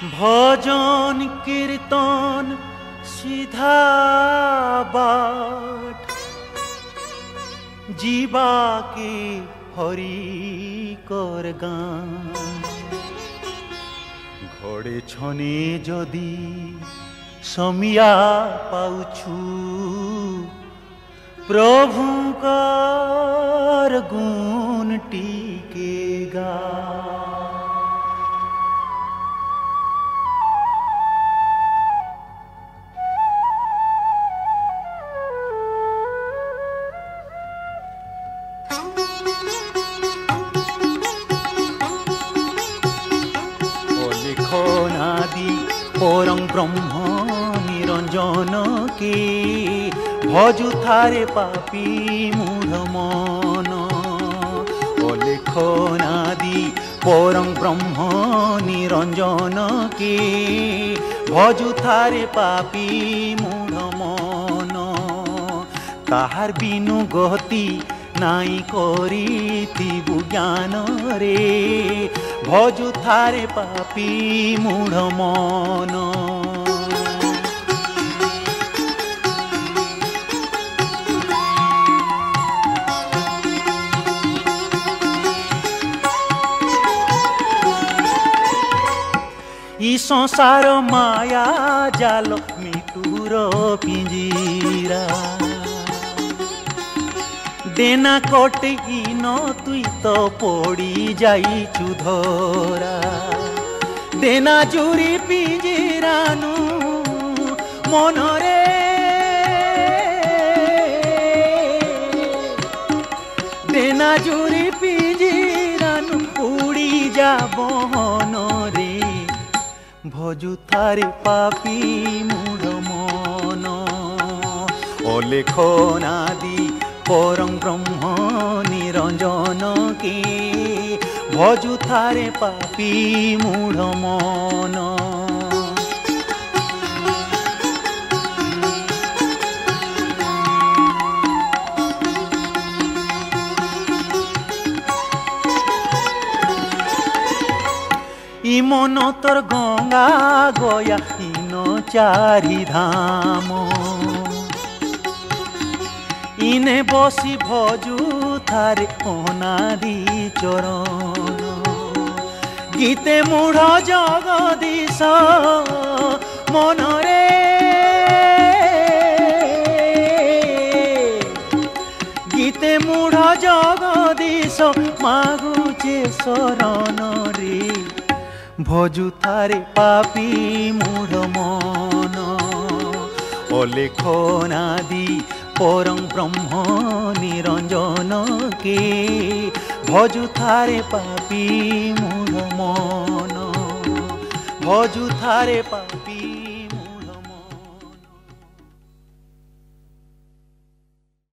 भजन कीर्तन सीधा बाट जीवा के हरि कर गान घड़े छने जदि समिया पाउछु प्रभु कर गुण टीके गा। परं ब्रह्म निरंजन के भजु थारे पापी मूढ़ मन अलेखनादि परं ब्रह्म निरंजन के भजु थारे पापी मूढ़ मन ताहार बिनु गति नाई करिथिबु ज्ञान रे भजु थारे पापी मूढ़ मन। ई संसार माया जाल मिटुर पिंजीरा देना कोटे न तुई तो पड़ी जाइचु धरा देना जुरी पिंजीरानु मनरे देना जुरी पिंजीरानु उड़ी जा बहन रे भजु थारे पापी मूढ़ मन अलेखनादि परं ब्रह्म निरंजन के भजु थारे पापी मूढ़ मन। इ मन तोर गंगा गया इन चारि धाम इने बसी भजु थारे अनादि चरण गीते मूढ़ जगदीश मनरे गीते मूढ़ जगदीश मागुचे शरण रे भजु थारे पापी मूढ़ मन अलेखनादि परं ब्रह्म निरंजन के भजु थारे पापी मूढ़ मन भजु थारे पापी।